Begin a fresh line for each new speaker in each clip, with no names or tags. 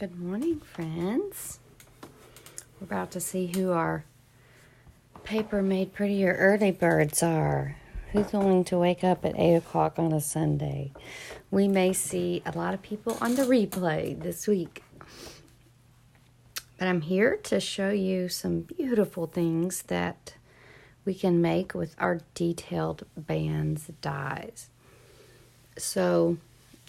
Good morning, friends. We're about to see who our paper made prettier early birds are. Who's going to wake up at 8 o'clock on a Sunday? We may see a lot of people on the replay this week. But I'm here to show you some beautiful things that we can make with our detailed bands dies. So,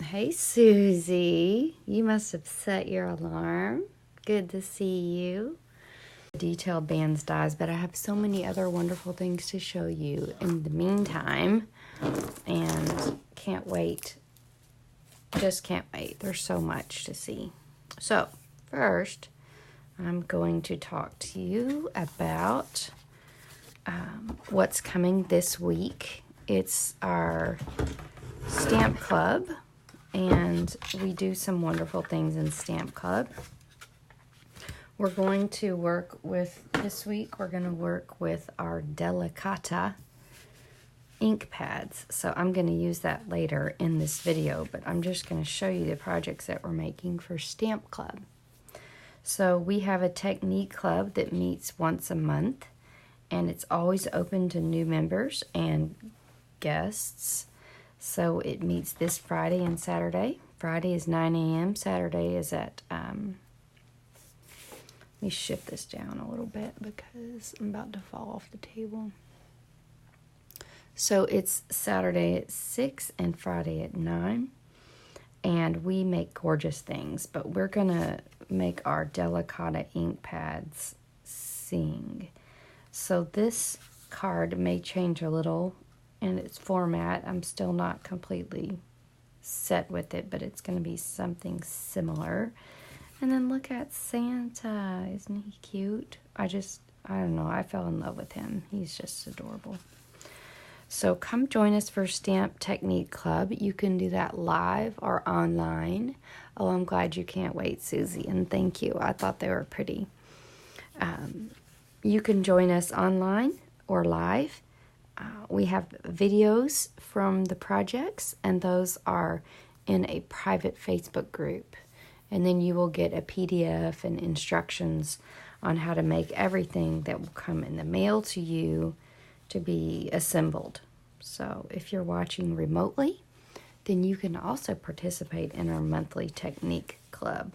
hey Susie, you must have set your alarm. Good to see you. Detailed bands dies, but I have so many other wonderful things to show you in the meantime, and can't wait. Just can't wait. There's so much to see. So, first, I'm going to talk to you about what's coming this week. It's our Stamp Club, and we do some wonderful things in Stamp Club. We're going to work with, this week, we're going to work with our Delicata ink pads. So I'm going to use that later in this video, but I'm just going to show you the projects that we're making for Stamp Club. So we have a technique club that meets once a month, and it's always open to new members and guests. So it meets this Friday and Saturday. Friday is 9 a.m. Saturday is at, let me shift this down a little bit because I'm about to fall off the table. So it's Saturday at 6 and Friday at 9. And we make gorgeous things, but we're going to make our Delicata ink pads sing. So this card may change a little in its format. I'm still not completely set with it, but it's going to be something similar. And then look at Santa. Isn't he cute? I don't know. I fell in love with him. He's just adorable. So come join us for Stamp Technique Club. You can do that live or online. Oh, I'm glad you can't wait, Susie, and thank you. I thought they were pretty. You can join us online or live. We have videos from the projects, and those are in a private Facebook group. And then you will get a PDF and instructions on how to make everything that will come in the mail to you to be assembled. So if you're watching remotely, then you can also participate in our monthly technique club.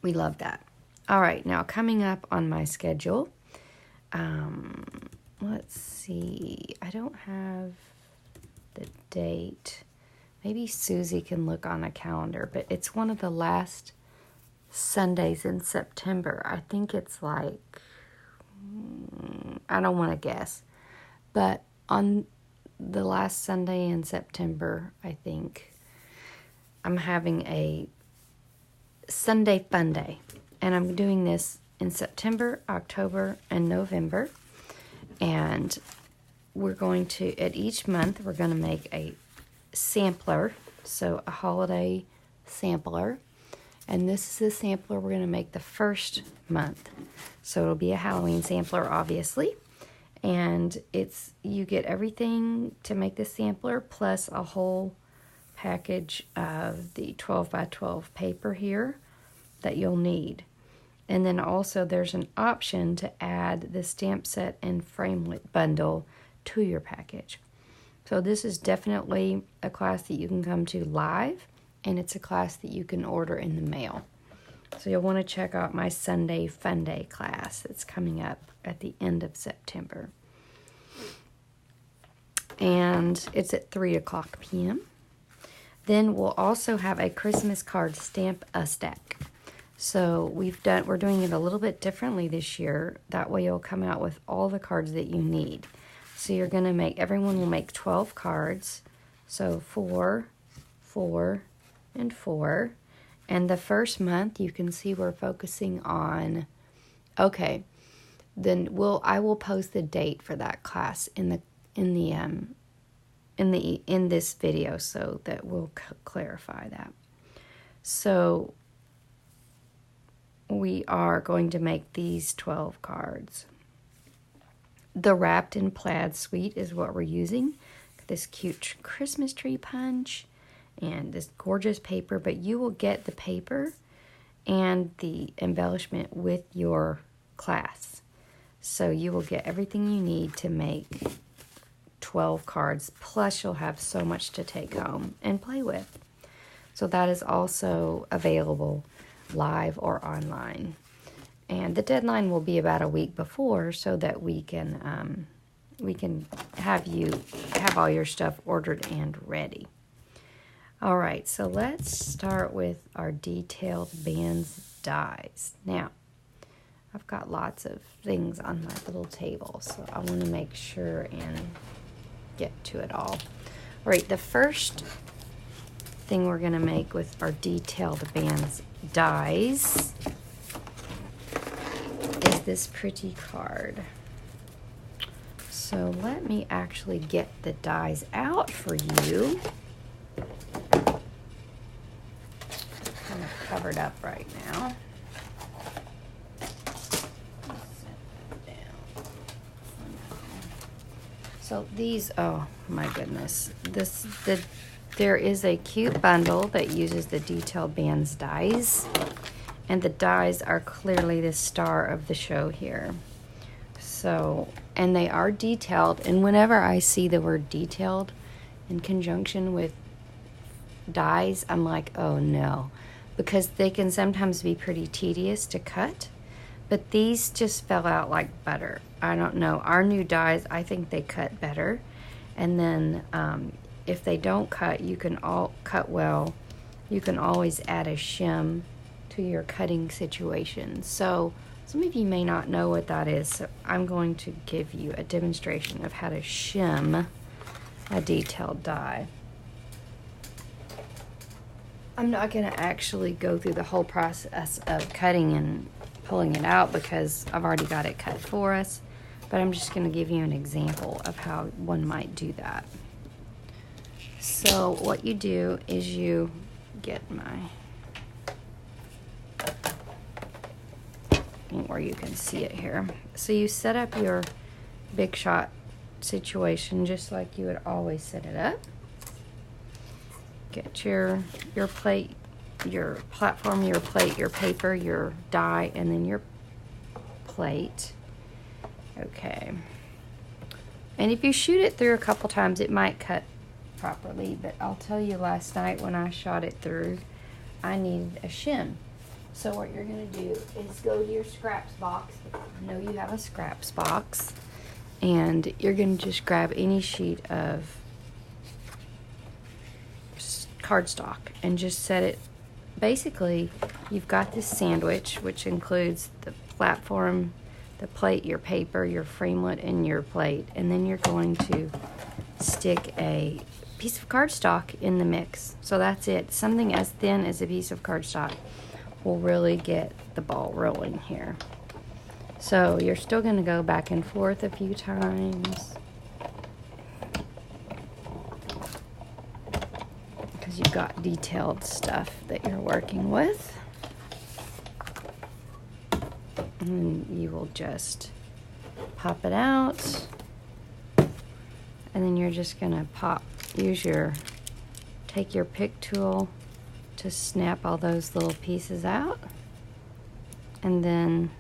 We love that. All right, now coming up on my schedule, let's see, I don't have the date. Maybe Susie can look on a calendar, but it's one of the last Sundays in September. I think it's like, I don't want to guess, but on the last Sunday in September, I think, I'm having a Sunday Fun Day, and I'm doing this in September, October, and November, and we're going to, at each month, we're going to make a sampler, so a holiday sampler, and this is the sampler we're going to make the first month. So it'll be a Halloween sampler, obviously, and you get everything to make the sampler plus a whole package of the 12 by 12 paper here that you'll need. And then also there's an option to add the stamp set and framelit bundle to your package. So this is definitely a class that you can come to live, and it's a class that you can order in the mail. So you'll want to check out my Sunday Fun Day class that's coming up at the end of September. And it's at 3 o'clock p.m. Then we'll also have a Christmas card Stamp a Stack. So we're doing it a little bit differently this year. That way you'll come out with all the cards that you need. So you're going to everyone will make 12 cards. So 4, 4, and 4. And the first month, you can see we're focusing on, okay, then I will post the date for that class in this video, so that we'll clarify that. So we are going to make these 12 cards. The Wrapped in Plaid suite is what we're using. This cute Christmas tree punch and this gorgeous paper, but you will get the paper and the embellishment with your class. So you will get everything you need to make 12 cards, plus you'll have so much to take home and play with. So that is also available live or online. And the deadline will be about a week before so that we can have all your stuff ordered and ready. All right, so let's start with our detailed bands dies. Now, I've got lots of things on my little table, so I want to make sure and get to it all. All right, the first thing we're going to make with our detailed bands dies is this pretty card. So let me actually get the dies out for you. Kind of covered up right now. So these, oh my goodness, there is a cute bundle that uses the detailed bands dies, and the dies are clearly the star of the show here. So, and they are detailed, and whenever I see the word detailed in conjunction with dies, I'm like, oh no, because they can sometimes be pretty tedious to cut, but these just fell out like butter. I don't know, our new dies, I think they cut better, and then if they don't cut, you can all cut well. You can always add a shim to your cutting situation. So some of you may not know what that is, so I'm going to give you a demonstration of how to shim a detailed die. I'm not going to actually go through the whole process of cutting and pulling it out because I've already got it cut for us, but I'm just going to give you an example of how one might do that. So what you do is you get where you can see it here. So you set up your big shot situation just like you would always set it up. Get your plate, your platform, your plate, your paper, your die, and then your plate. Okay. And if you shoot it through a couple times, it might cut properly, but I'll tell you, last night when I shot it through, I needed a shim. So what you're going to do is go to your scraps box. I know you have a scraps box, and you're going to just grab any sheet of cardstock and just set it. Basically, you've got this sandwich, which includes the platform, the plate, your paper, your framelit, and your plate, and then you're going to stick a piece of cardstock in the mix. So that's it. Something as thin as a piece of cardstock will really get the ball rolling here. So you're still going to go back and forth a few times because you've got detailed stuff that you're working with. And you will just pop it out, and then you're just going to take your pick tool to snap all those little pieces out, and then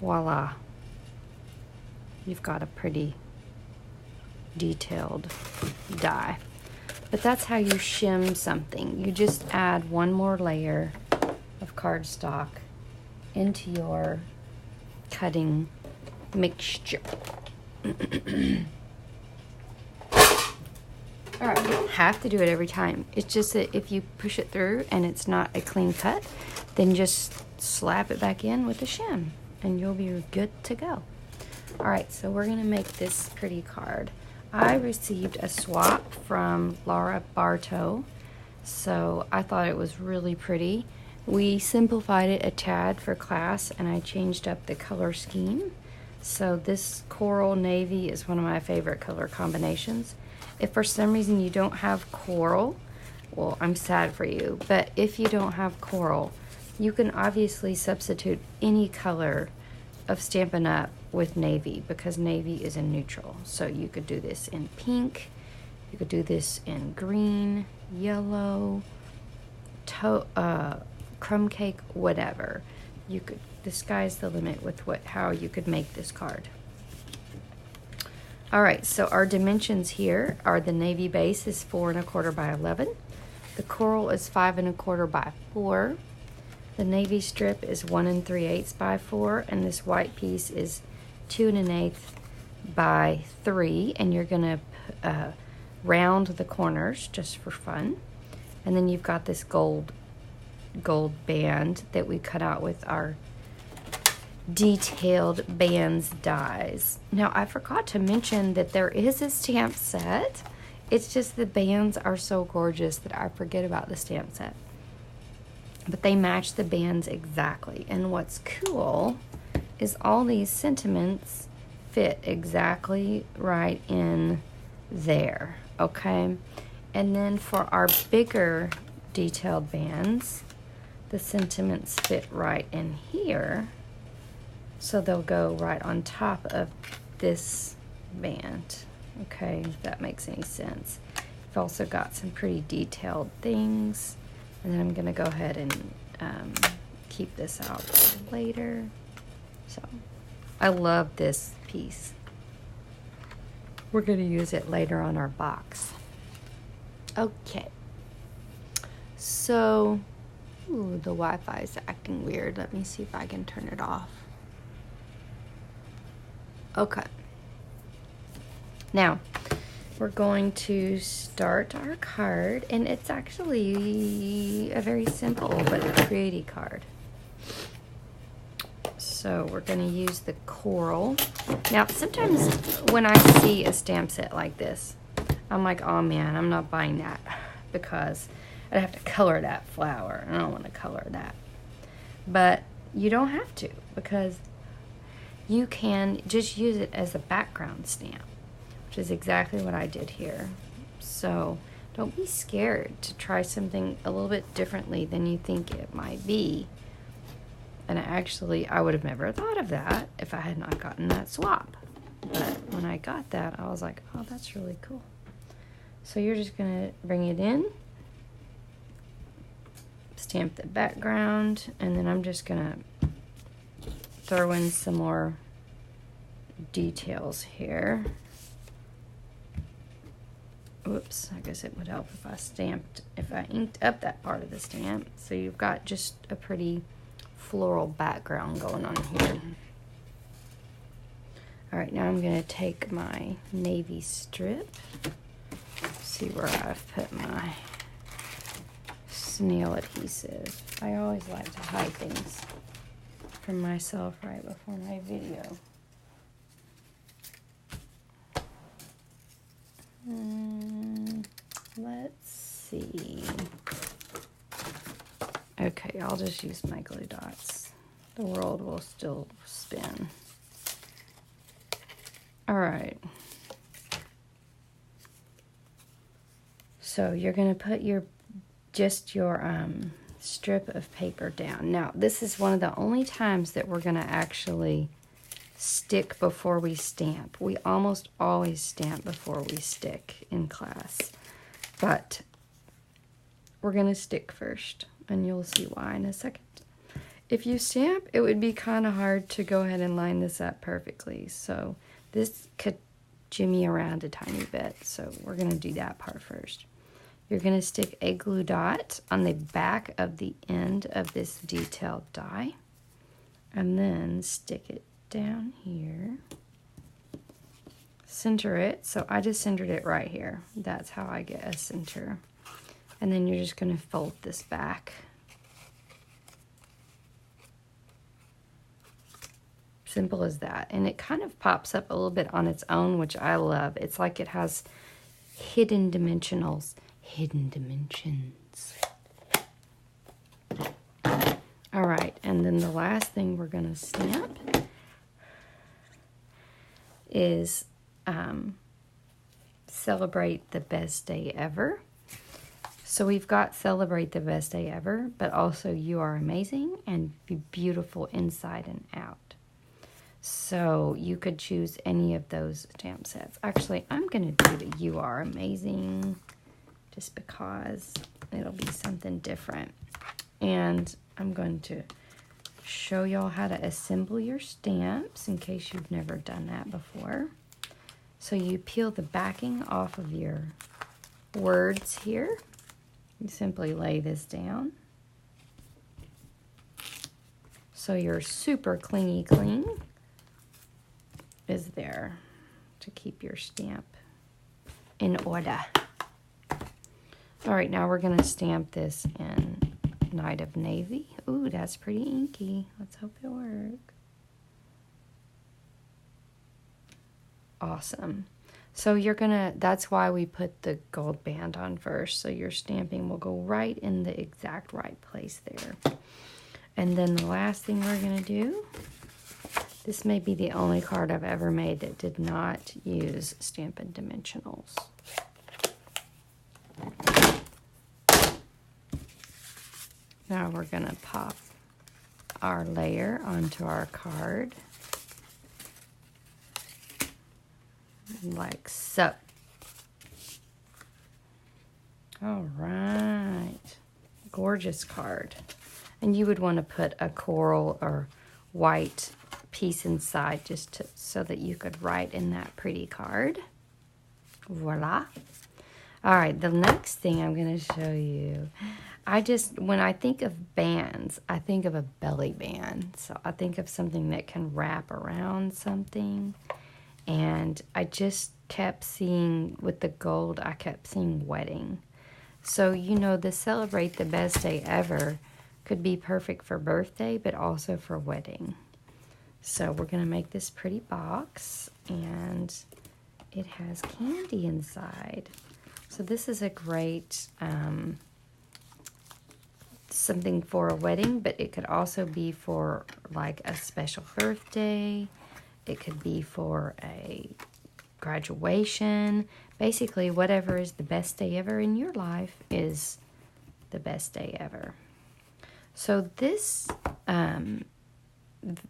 voila, you've got a pretty detailed die. But that's how you shim something. You just add one more layer of cardstock into your cutting mixture. All right, you don't have to do it every time. It's just that if you push it through and it's not a clean cut, then just slap it back in with a shim and you'll be good to go. All right, so we're gonna make this pretty card. I received a swap from Laura Bartow, so I thought it was really pretty. We simplified it a tad for class, and I changed up the color scheme. So this coral navy is one of my favorite color combinations. If for some reason you don't have coral, well, I'm sad for you, but if you don't have coral, you can obviously substitute any color of Stampin' Up with navy, because navy is a neutral. So you could do this in pink, You could do this in green, yellow, crumb cake, whatever. You could, the sky's the limit with how you could make this card. All right, so our dimensions here are the navy base is 4 1/4 by 11. The coral is 5 1/4 by 4. The navy strip is 1 3/8 by 4, and this white piece is 2 1/8 by 3. And you're gonna round the corners just for fun. And then you've got this gold band that we cut out with our detailed bands dies. Now, I forgot to mention that there is a stamp set. It's just the bands are so gorgeous that I forget about the stamp set. But they match the bands exactly. And what's cool is all these sentiments fit exactly right in there, okay? And then for our bigger detailed bands, the sentiments fit right in here. So they'll go right on top of this band, okay, if that makes any sense. I've also got some pretty detailed things, and then I'm gonna go ahead and keep this out for later. So I love this piece. We're gonna use it later on our box. Okay, so, ooh, the Wi-Fi is acting weird. Let me see if I can turn it off. Okay. Now, we're going to start our card, and it's actually a very simple but pretty card. So we're going to use the coral. Now, sometimes when I see a stamp set like this, I'm like, oh man, I'm not buying that because I'd have to color that flower. I don't want to color that. But you don't have to, because you can just use it as a background stamp, which is exactly what I did here. So don't be scared to try something a little bit differently than you think it might be. And I would have never thought of that if I had not gotten that swap. But when I got that, I was like, oh, that's really cool. So you're just gonna bring it in, stamp the background, and then I'm just gonna throw in some more details here. Oops, I guess it would help if I inked up that part of the stamp. So you've got just a pretty floral background going on here. All right, now I'm gonna take my navy strip, see where I've put my snail adhesive. I always like to hide things from myself right before my video. Let's see. Okay, I'll just use my glue dots. The world will still spin. All right. So you're gonna put your strip of paper down. Now, this is one of the only times that we're gonna actually stick before we stamp. We almost always stamp before we stick in class, but we're gonna stick first, and you'll see why in a second. If you stamp, it would be kind of hard to go ahead and line this up perfectly, so this could jimmy around a tiny bit, so we're gonna do that part first. You're gonna stick a glue dot on the back of the end of this detailed die, and then stick it down here. Center it, so I just centered it right here. That's how I get a center. And then you're just gonna fold this back. Simple as that. And it kind of pops up a little bit on its own, which I love. It's like it has hidden dimensions. All right, and then the last thing we're gonna stamp is celebrate the best day ever. So we've got celebrate the best day ever, but also you are amazing and be beautiful inside and out. So you could choose any of those stamp sets. Actually, I'm going to do the You Are Amazing just because it'll be something different. And I'm going to show y'all how to assemble your stamps in case you've never done that before. So you peel the backing off of your words here. You simply lay this down. So your super clingy cling is there to keep your stamp in order. All right, now we're going to stamp this in Night of Navy. Ooh, that's pretty inky. Let's hope it works. Awesome. So you're gonna, that's why we put the gold band on first. So your stamping will go right in the exact right place there. And then the last thing we're gonna do, this may be the only card I've ever made that did not use Stampin' Dimensionals. Now we're gonna pop our layer onto our card. Like so. All right. Gorgeous card. And you would want to put a coral or white piece inside just to, so that you could write in that pretty card. Voila. All right, the next thing I'm going to show you, when I think of bands, I think of a belly band. So I think of something that can wrap around something. And I just kept seeing, with the gold, I kept seeing wedding. So, you know, the Celebrate the Best Day Ever could be perfect for birthday, but also for wedding. So we're going to make this pretty box, and it has candy inside. So this is a great something for a wedding, but it could also be for like a special birthday. It could be for a graduation. Basically, whatever is the best day ever in your life is the best day ever. So this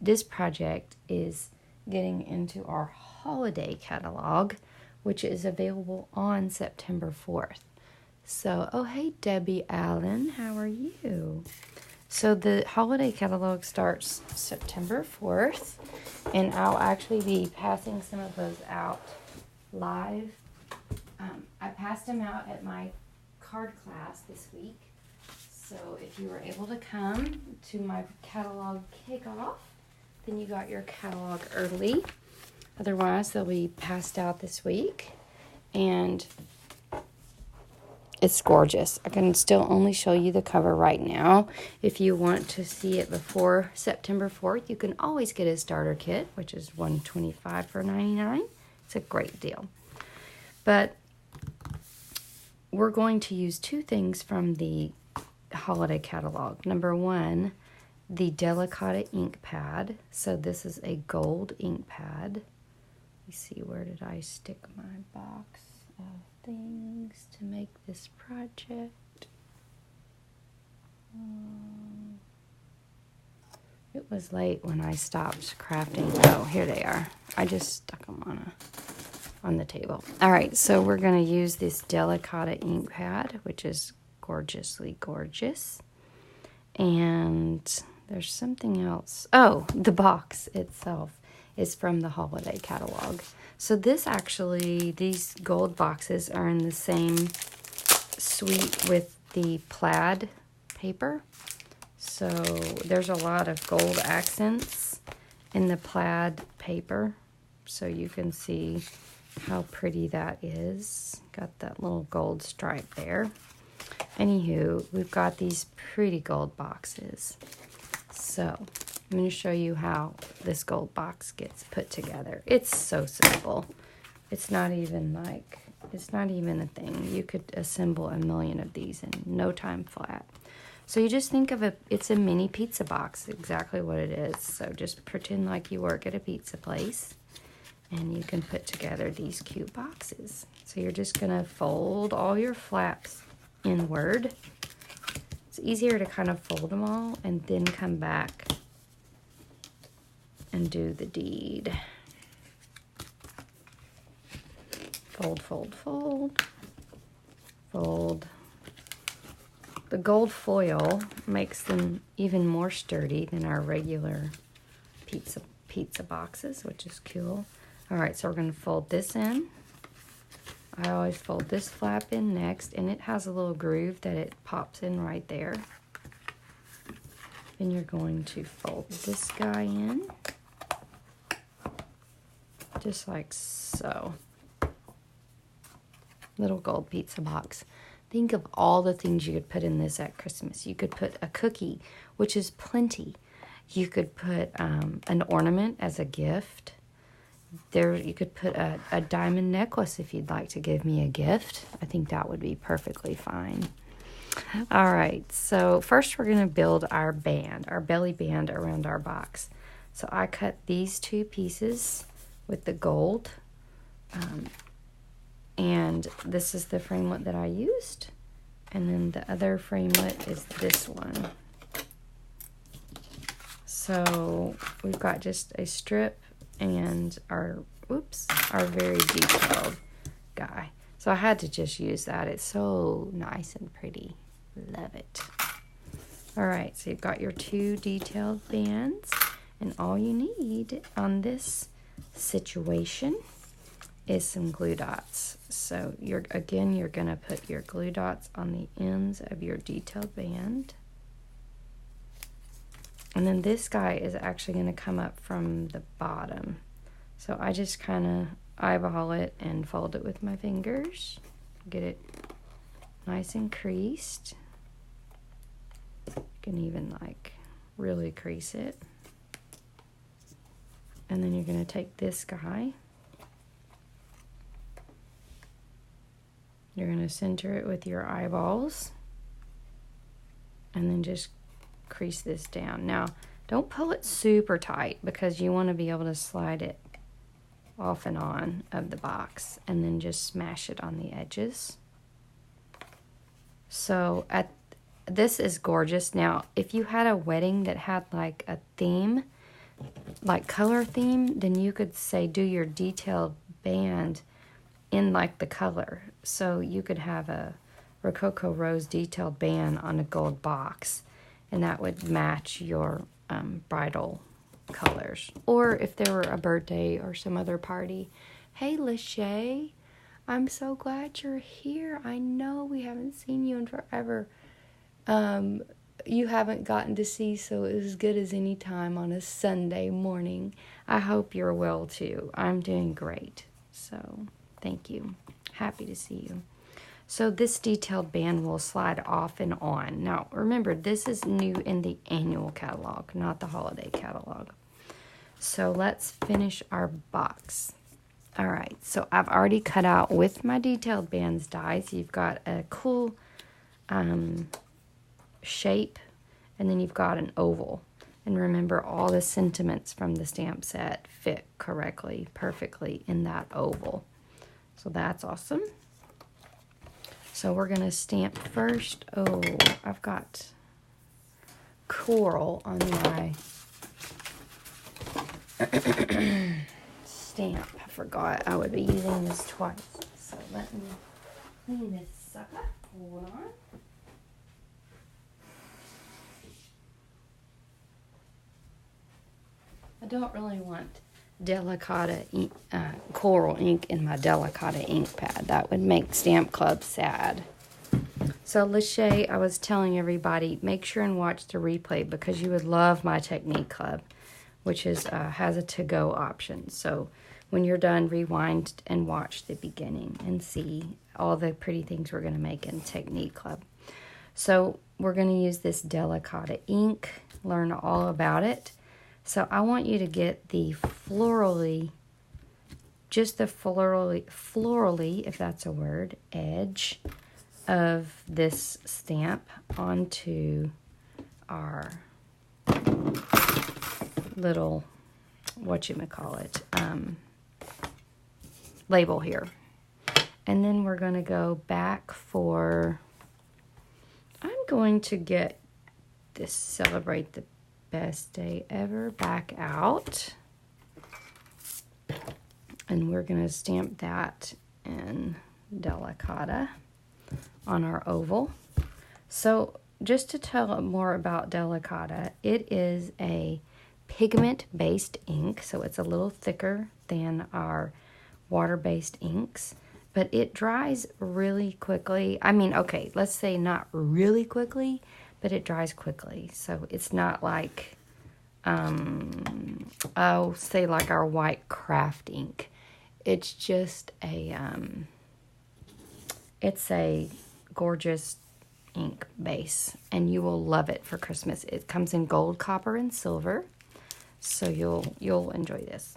this project is getting into our holiday catalog, which is available on September 4th. So, oh hey Debbie Allen, how are you? So the holiday catalog starts September 4th, and I'll actually be passing some of those out live. I passed them out at my card class this week. So if you were able to come to my catalog kickoff, then you got your catalog early. Otherwise, they'll be passed out this week. And it's gorgeous. I can still only show you the cover right now. If you want to see it before September 4th, you can always get a starter kit, which is $125 for $99. It's a great deal. But we're going to use two things from the holiday catalog. Number one, the Delicata Ink pad. So this is a gold ink pad. Let me see, where did I stick my box of things to make this project? It was late when I stopped crafting. Oh, here they are. I just stuck them on the table. All right, so we're going to use this Delicata ink pad, which is gorgeously gorgeous. And there's something else. Oh, the box itself is from the holiday catalog. So this actually, these gold boxes are in the same suite with the Plaid paper. So there's a lot of gold accents in the Plaid paper. So you can see how pretty that is. Got that little gold stripe there. Anywho, we've got these pretty gold boxes. So I'm going to show you how this gold box gets put together. It's so simple. It's not even a thing. You could assemble a million of these in no time flat. So you just think of it's a mini pizza box, exactly what it is. So just pretend like you work at a pizza place, and you can put together these cute boxes. So you're just going to fold all your flaps inward. It's easier to kind of fold them all and then come back undo the deed. Fold, fold, fold, fold. The gold foil makes them even more sturdy than our regular pizza boxes, which is cool. All right, so we're going to fold this in. I always fold this flap in next, and it has a little groove that it pops in right there. Then you're going to fold this guy in, just like so. Little gold pizza box. Think of all the things you could put in this at Christmas. You could put a cookie, which is plenty. You could put an ornament as a gift. There, you could put a diamond necklace if you'd like to give me a gift. I think that would be perfectly fine. All right, so first we're going to build our band, our belly band around our box. So I cut these two pieces with the gold. And this is the framelit that I used. And then the other framelit is this one. So we've got just a strip and our very detailed guy. So I had to just use that. It's so nice and pretty. Love it. All right, so you've got your two detailed bands. And all you need on this situation is some glue dots. So you're going to put your glue dots on the ends of your detailed band. And then this guy is actually going to come up from the bottom. So I just kind of eyeball it and fold it with my fingers. Get it nice and creased. You can even like really crease it. And then you're going to take this guy. You're going to center it with your eyeballs and then just crease this down. Now, don't pull it super tight because you want to be able to slide it off and on of the box and then just smash it on the edges. So this is gorgeous. Now, if you had a wedding that had like a theme, like color theme, then you could say do your detailed band in like the color. So you could have a Rococo Rose detailed band on a gold box, and that would match your bridal colors. Or if there were a birthday or some other party. Hey, Lachey, I'm so glad you're here. I know we haven't seen you in forever. You haven't gotten to see so as good as any time on a Sunday morning. I hope you're well too. I'm doing great. So thank you. Happy to see you. So this detailed band will slide off and on. Now, remember, this is new in the annual catalog, not the holiday catalog. So let's finish our box. All right, so I've already cut out with my detailed bands dies. You've got a cool shape, and then you've got an oval. And remember, all the sentiments from the stamp set fit correctly, perfectly in that oval. So that's awesome. So we're going to stamp first. Oh, I've got coral on my stamp. I forgot I would be using this twice. So let me clean this sucker. Hold on. I don't really want Delicata ink, coral ink in my Delicata ink pad. That would make Stamp Club sad. So Lachey, I was telling everybody, make sure and watch the replay because you would love my Technique Club, which is has a to-go option. So when you're done, rewind and watch the beginning and see all the pretty things we're going to make in Technique Club. So we're going to use this Delicata ink, learn all about it. So I want you to get the florally, just the florally, if that's a word, edge of this stamp onto our little, whatchamacallit, label here. And then we're going to go back for, I'm going to get this Celebrate the Best Day Ever back out. And we're going to stamp that in Delicata on our oval. So just to tell more about Delicata, it is a pigment-based ink, so it's a little thicker than our water-based inks, but it dries really quickly. I mean, okay, let's say not really quickly, but it dries quickly. So it's not like, I'll say like our white craft ink. It's just it's a gorgeous ink base, and you will love it for Christmas. It comes in gold, copper, and silver, so you'll enjoy this.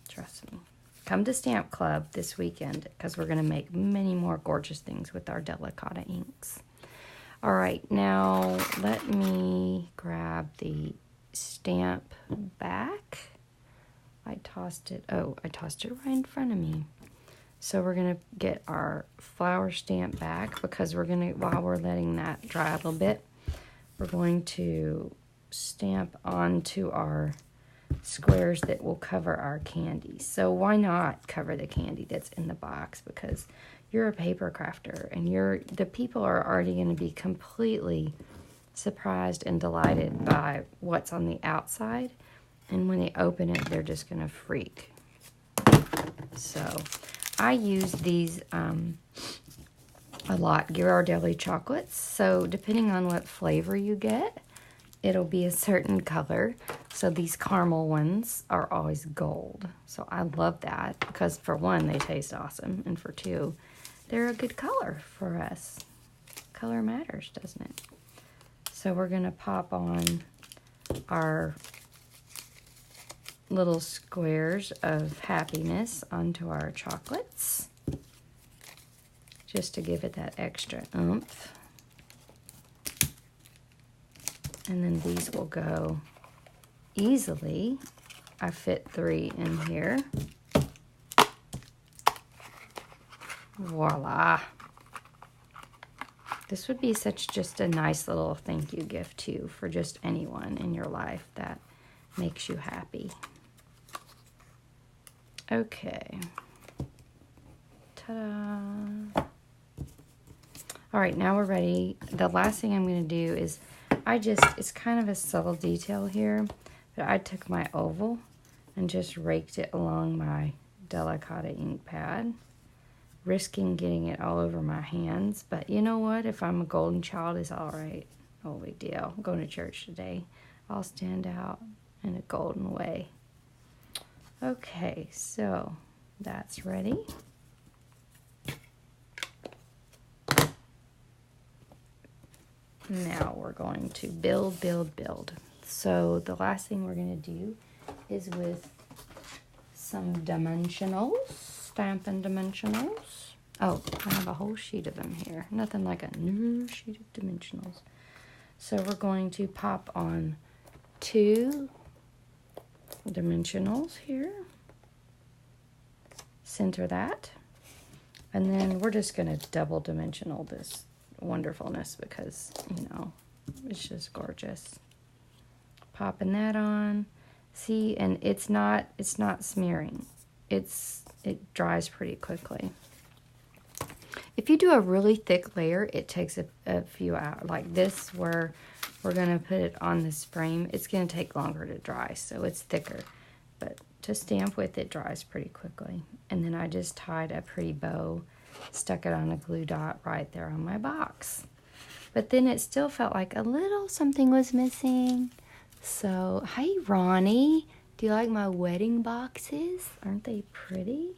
Trust me. Come to Stamp Club this weekend because we're going to make many more gorgeous things with our Delicata inks. All right, now let me grab the stamp back. I tossed it right in front of me. So we're going to get our flower stamp back because we're going to, while we're letting that dry a little bit, we're going to stamp onto our squares that will cover our candy. So why not cover the candy that's in the box? Because you're a paper crafter, and the people are already going to be completely surprised and delighted by what's on the outside, and when they open it, they're just going to freak. So I use these a lot, Ghirardelli chocolates. So depending on what flavor you get, it'll be a certain color. So these caramel ones are always gold. So I love that because for one, they taste awesome. And for two, they're a good color for us. Color matters, doesn't it? So we're going to pop on our little squares of happiness onto our chocolates, just to give it that extra oomph. And then these will go easily. I fit 3 in here. Voila. This would be just a nice little thank you gift too for just anyone in your life that makes you happy. Okay. Ta-da. All right, now we're ready. The last thing I'm going to do is, it's kind of a subtle detail here, but I took my oval and just raked it along my Delicata ink pad, risking getting it all over my hands. But you know what? If I'm a golden child, it's all right. No big deal. I'm going to church today. I'll stand out in a golden way. Okay, so that's ready. Now we're going to build, build, build. So the last thing we're going to do is with some dimensionals, Stampin' Dimensionals. Oh, I have a whole sheet of them here. Nothing like a new sheet of dimensionals. So we're going to pop on 2 dimensionals here. Center that. And then we're just going to double dimensional this wonderfulness because, you know, it's just gorgeous. Popping that on. See, and it's not smearing. It dries pretty quickly. If you do a really thick layer, it takes a few hours. Like this, where we're going to put it on this frame, it's going to take longer to dry, so it's thicker. But to stamp with, it dries pretty quickly. And then I just tied a pretty bow, stuck it on a glue dot right there on my box. But then it still felt like a little something was missing. So, hey Ronnie, do you like my wedding boxes? Aren't they pretty?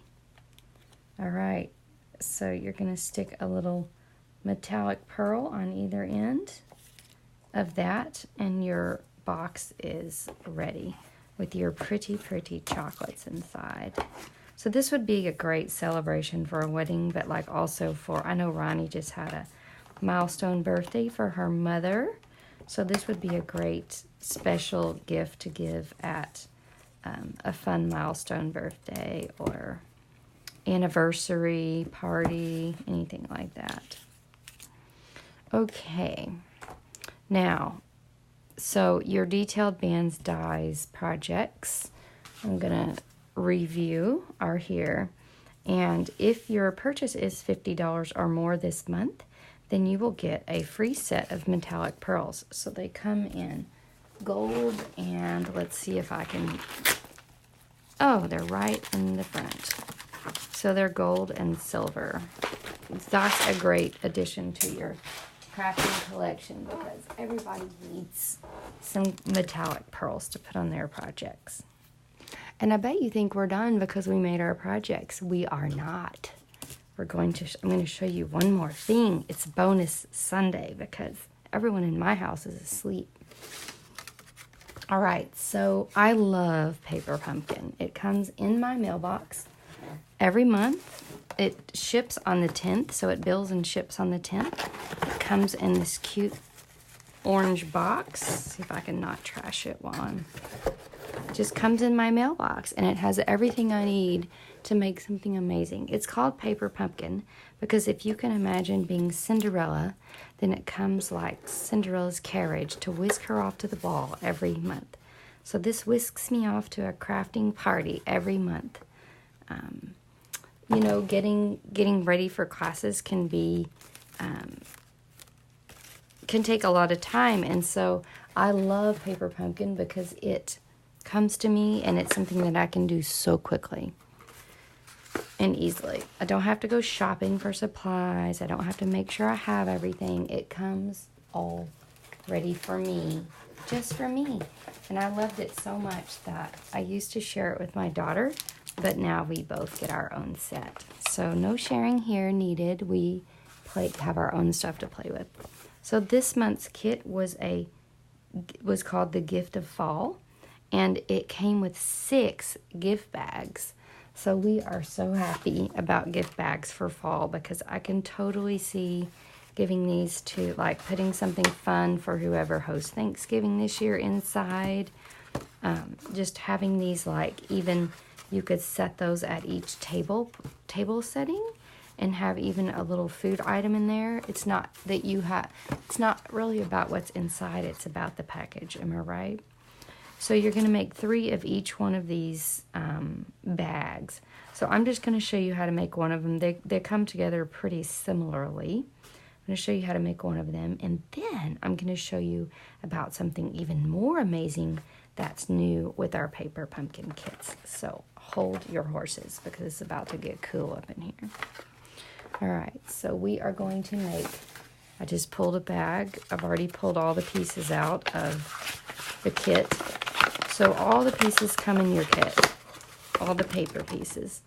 All right, so you're going to stick a little metallic pearl on either end of that, and your box is ready with your pretty, pretty chocolates inside. So this would be a great celebration for a wedding, but like also for, I know Ronnie just had a milestone birthday for her mother. So this would be a great special gift to give at a fun milestone birthday or anniversary party, anything like that. Okay, now, so your detailed bands dies projects, I'm gonna review are here. And if your purchase is $50 or more this month, then you will get a free set of metallic pearls. So they come in gold, and let's see if I can, oh, they're right in the front. So they're gold and silver. That's a great addition to your crafting collection because everybody needs some metallic pearls to put on their projects. And I bet you think we're done because we made our projects. We are not. I'm going to show you one more thing. It's bonus Sunday because everyone in my house is asleep. All right, so I love Paper Pumpkin. It comes in my mailbox every month. It ships on the 10th, so it bills and ships on the 10th. It comes in this cute orange box. See if I can not trash it while I'm... It just comes in my mailbox, and it has everything I need to make something amazing. It's called Paper Pumpkin because if you can imagine being Cinderella, then it comes like Cinderella's carriage to whisk her off to the ball every month. So this whisks me off to a crafting party every month. You know, getting ready for classes can take a lot of time, and so I love Paper Pumpkin because it comes to me and it's something that I can do so quickly and easily. I don't have to go shopping for supplies. I don't have to make sure I have everything. It comes all ready for me, just for me. And I loved it so much that I used to share it with my daughter, but now we both get our own set. So no sharing here needed. We have our own stuff to play with. So this month's kit was called the Gift of Fall, and it came with 6 gift bags. So we are so happy about gift bags for fall because I can totally see giving these to, like, putting something fun for whoever hosts Thanksgiving this year inside. Just having these, like, even you could set those at each table setting and have even a little food item in there. It's not that it's not really about what's inside, it's about the package, am I right? So you're going to make 3 of each one of these bags. So I'm just going to show you how to make one of them. They come together pretty similarly. I'm going to show you how to make one of them, and then I'm going to show you about something even more amazing that's new with our Paper Pumpkin kits. So hold your horses because it's about to get cool up in here. All right, so we are going to make, I just pulled a bag. I've already pulled all the pieces out of the kit. So all the pieces come in your kit, all the paper pieces.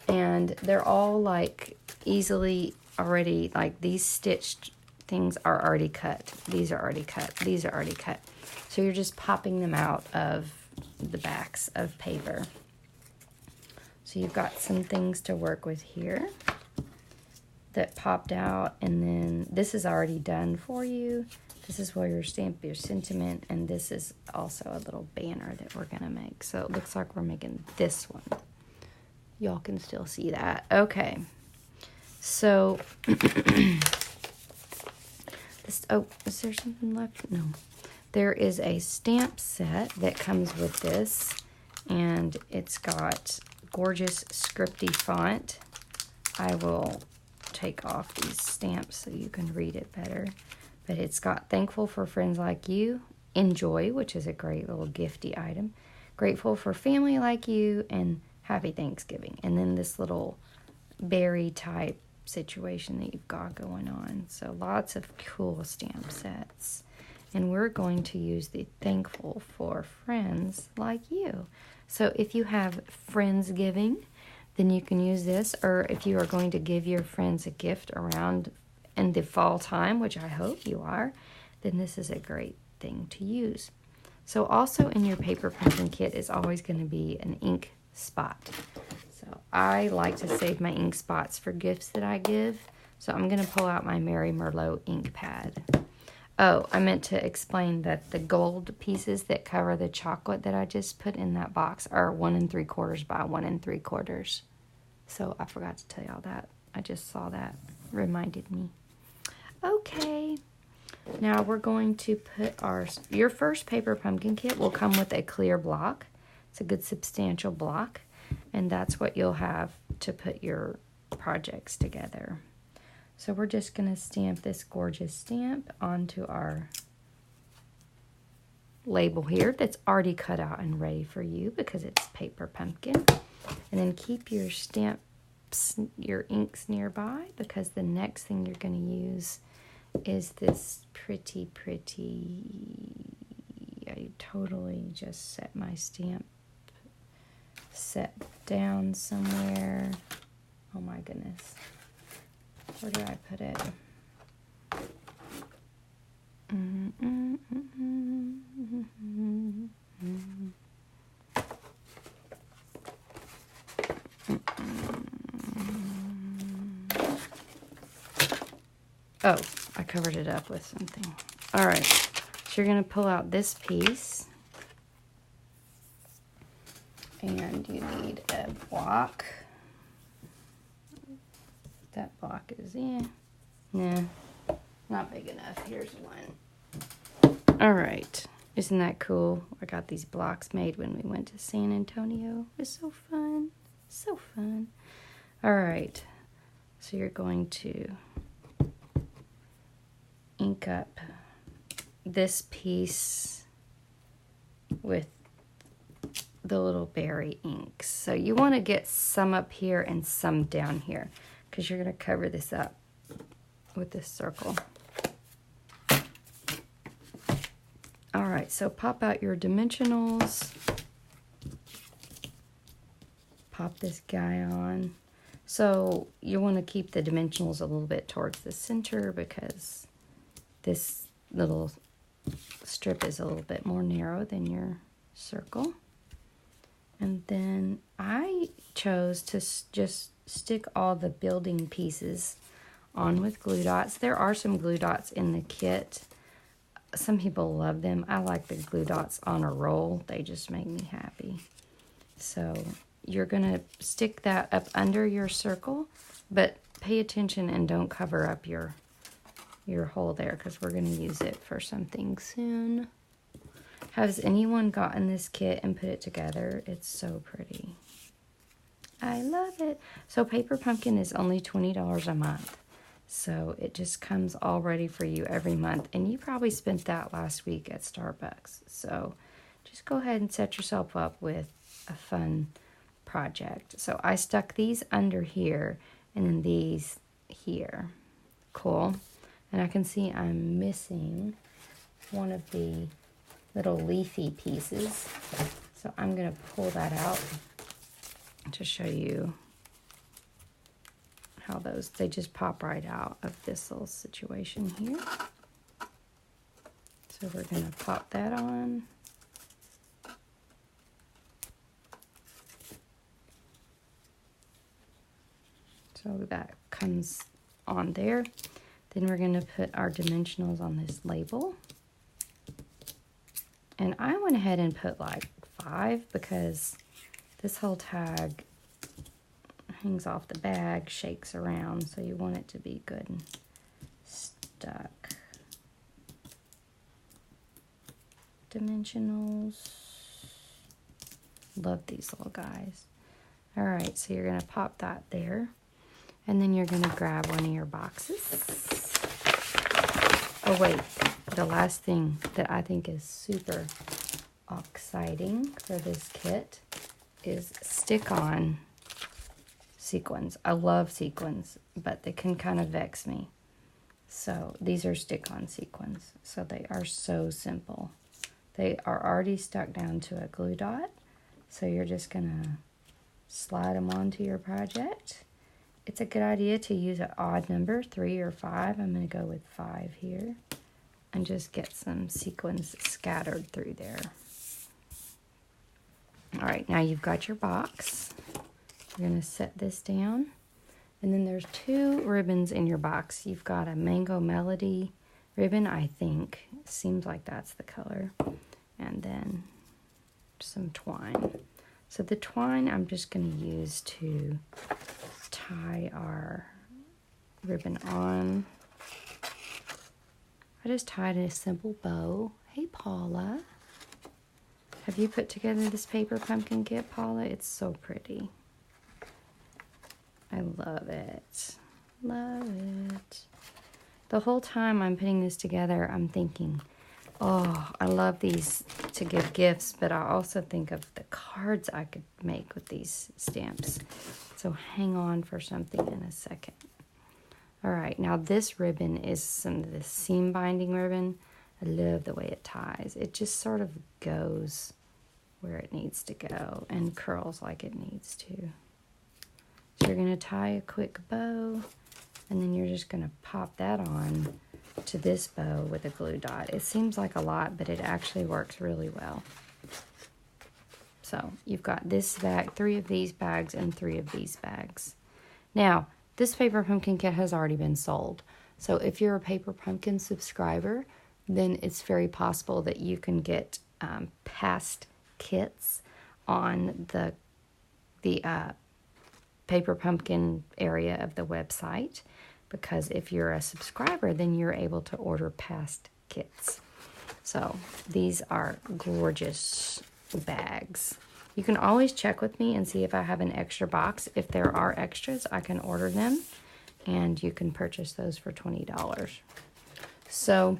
And they're all like easily already, like these stitched things are already cut. These are already cut. These are already cut. So you're just popping them out of the backs of paper. So you've got some things to work with here that popped out, and then this is already done for you. This is where you stamp your sentiment, and this is also a little banner that we're gonna make. So it looks like we're making this one. Y'all can still see that. Okay. So, oh, is there something left? No. There is a stamp set that comes with this, and it's got gorgeous scripty font. I will take off these stamps so you can read it better. But it's got thankful for friends like you, enjoy, which is a great little gifty item, grateful for family like you, and happy Thanksgiving. And then this little berry type situation that you've got going on. So lots of cool stamp sets. And we're going to use the thankful for friends like you. So if you have Friendsgiving, then you can use this. Or if you are going to give your friends a gift around in the fall time, which I hope you are, then this is a great thing to use. So also in your Paper Pumpkin kit is always going to be an ink spot. So I like to save my ink spots for gifts that I give. So I'm going to pull out my Mary Merlot ink pad. Oh, I meant to explain that the gold pieces that cover the chocolate that I just put in that box are 1 3/4 by 1 3/4. So I forgot to tell y'all that. I just saw that. Reminded me. Okay. Now we're going to put your first Paper Pumpkin kit will come with a clear block. It's a good substantial block. and that's what you'll have to put your projects together. So we're just going to stamp this gorgeous stamp onto our label here that's already cut out and ready for you because it's paper pumpkin. And then keep your stamps, your inks nearby, because the next thing you're going to use is this pretty, I totally just set my stamp set down somewhere. Oh my goodness. Where did I put it? Oh, I covered it up with something. All right, so you're going to pull out this piece. And you need a block. That block is nah, not big enough. Here's one. All right, isn't that cool? I got these blocks made when we went to San Antonio. It was so fun, so fun. All right, so you're going to ink up this piece with the little berry inks. So you want to get some up here and some down here because you're going to cover this up with this circle. All right, so pop out your dimensionals. Pop this guy on. So you want to keep the dimensionals a little bit towards the center because this little strip is a little bit more narrow than your circle. And then I chose to just stick all the building pieces on with glue dots. There are some glue dots in the kit. Some people love them. I like the glue dots on a roll. They just make me happy. So you're going to stick that up under your circle, but pay attention and don't cover up your hole there because we're going to use it for something soon. Has anyone gotten this kit and put it together? It's so pretty. I love it. So Paper Pumpkin is only $20 a month. So it just comes all ready for you every month. And you probably spent that last week at Starbucks. So just go ahead and set yourself up with a fun project. So I stuck these under here and then these here. Cool. And I can see I'm missing one of the little leafy pieces. So I'm going to pull that out to show you how they just pop right out of this little situation here. So we're going to pop that on. So that comes on there. Then we're going to put our dimensionals on this label. And I went ahead and put like 5 because this whole tag hangs off the bag, shakes around, so you want it to be good and stuck. Dimensionals. Love these little guys. All right, so you're going to pop that there. And then you're going to grab one of your boxes. Oh, wait. The last thing that I think is super exciting for this kit is stick-on sequins. I love sequins, but they can kind of vex me. So these are stick-on sequins. So they are so simple. They are already stuck down to a glue dot. So you're just going to slide them onto your project. It's a good idea to use an odd number, 3 or 5. I'm going to go with 5 here. And just get some sequins scattered through there. All right, now you've got your box. You're going to set this down. And then there's 2 ribbons in your box. You've got a Mango Melody ribbon, I think. Seems like that's the color. And then some twine. So the twine I'm just going to use to tie our ribbon on. I just tied a simple bow. Hey, Paula. Have you put together this paper pumpkin kit, Paula? It's so pretty. I love it. Love it. The whole time I'm putting this together, I'm thinking, oh, I love these to give gifts, but I also think of the cards I could make with these stamps. So hang on for something in a second. All right, now this ribbon is some of the seam binding ribbon. I love the way it ties. It just sort of goes where it needs to go and curls like it needs to. So you're gonna tie a quick bow, and then you're just gonna pop that on to this bow with a glue dot. It seems like a lot, but it actually works really well. So you've got this bag, 3 of these bags, and 3 of these bags. Now, this paper pumpkin kit has already been sold. So if you're a Paper Pumpkin subscriber, then it's very possible that you can get past kits on the Paper Pumpkin area of the website. Because if you're a subscriber, then you're able to order past kits. So these are gorgeous bags. You can always check with me and see if I have an extra box. If there are extras, I can order them, and you can purchase those for $20. So,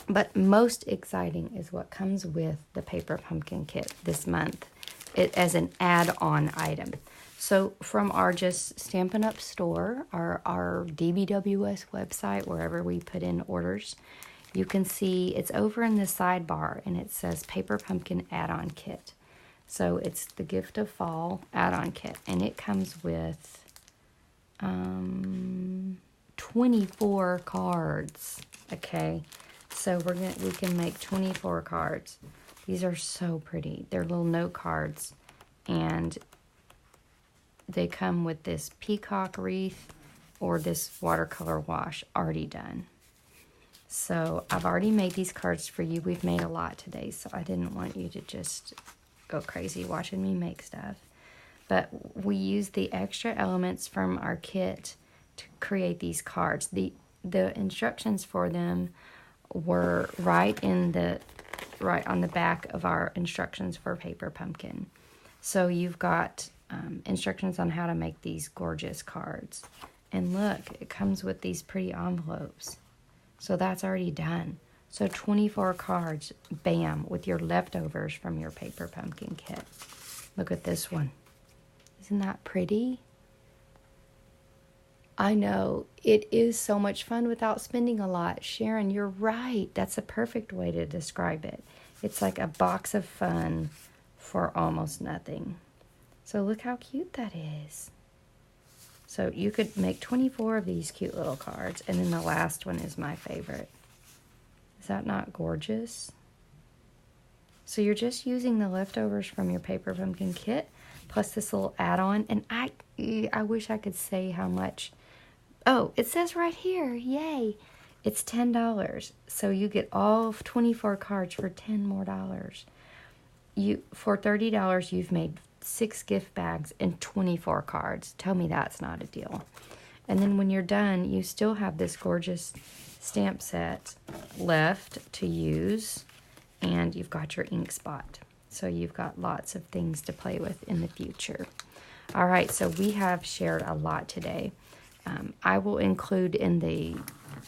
but most exciting is what comes with the Paper Pumpkin kit this month, as an add-on item. So from our just Stampin' Up store, our DBWS website, wherever we put in orders, you can see it's over in the sidebar, and it says Paper Pumpkin add-on kit. So it's the Gift of Fall add-on kit, and it comes with 24 cards. Okay, so we can make 24 cards. These are so pretty. They're little note cards, and they come with this peacock wreath or this watercolor wash already done. So I've already made these cards for you. We've made a lot today, so I didn't want you to just go crazy watching me make stuff. But we used the extra elements from our kit to create these cards. The instructions for them were right on the back of our instructions for Paper Pumpkin. So you've got instructions on how to make these gorgeous cards. And look, it comes with these pretty envelopes. So that's already done. So 24 cards, bam, with your leftovers from your Paper Pumpkin kit. Look at this one. Isn't that pretty? I know, it is so much fun without spending a lot. Sharon, you're right. That's a perfect way to describe it. It's like a box of fun for almost nothing. So look how cute that is. So you could make 24 of these cute little cards, and then the last one is my favorite. Is that not gorgeous? So you're just using the leftovers from your Paper Pumpkin kit, plus this little add-on, and I wish I could say how much. Oh, it says right here, yay! It's $10, so you get all 24 cards for $10 more. For $30, you've made 6 gift bags and 24 cards. Tell me that's not a deal. And then when you're done, you still have this gorgeous stamp set left to use, and you've got your ink spot. So you've got lots of things to play with in the future. All right, so we have shared a lot today. I will include in the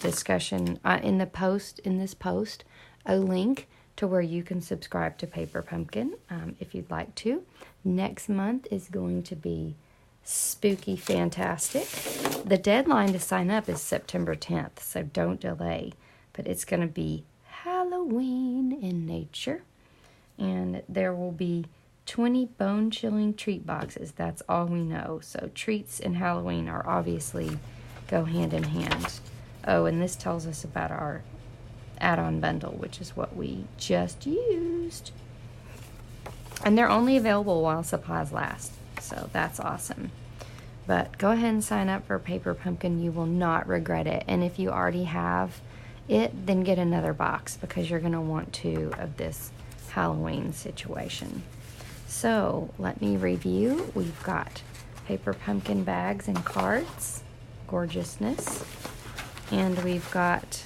discussion, in this post, a link to where you can subscribe to Paper Pumpkin if you'd like to. Next month is going to be spooky fantastic. The deadline to sign up is September 10th, so don't delay. But it's going to be Halloween in nature. And there will be 20 bone-chilling treat boxes. That's all we know. So treats and Halloween are obviously go hand in hand. Oh, and this tells us about our add-on bundle, which is what we just used. And they're only available while supplies last. So that's awesome. But go ahead and sign up for Paper Pumpkin. You will not regret it. And if you already have it, then get another box because you're going to want 2 of this Halloween situation. So let me review. We've got Paper Pumpkin bags and cards. Gorgeousness. And we've got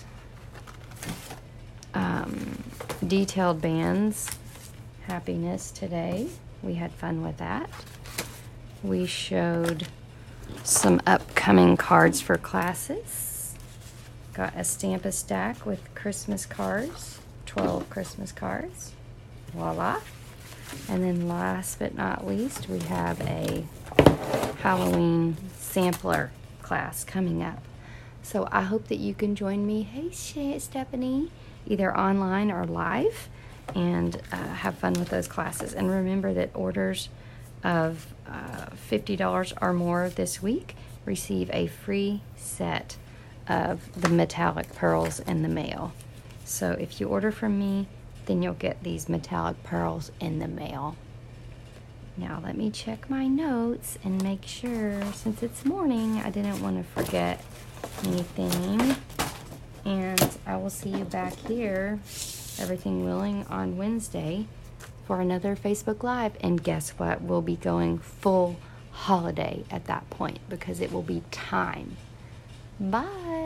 detailed bands. happiness today. We had fun with that. We showed some upcoming cards for classes. Got a Stamp stack with Christmas cards, 12 Christmas cards. Voila. And then last but not least, we have a Halloween sampler class coming up. So I hope that you can join me, hey Stephanie, either online or live, and have fun with those classes. And remember that orders of $50 or more this week receive a free set of the metallic pearls in the mail. So if you order from me, then you'll get these metallic pearls in the mail. Now let me check my notes and make sure, since it's morning, I didn't want to forget anything. And I will see you back here, everything willing, on Wednesday for another Facebook Live. And guess what? We'll be going full holiday at that point because it will be time. Bye.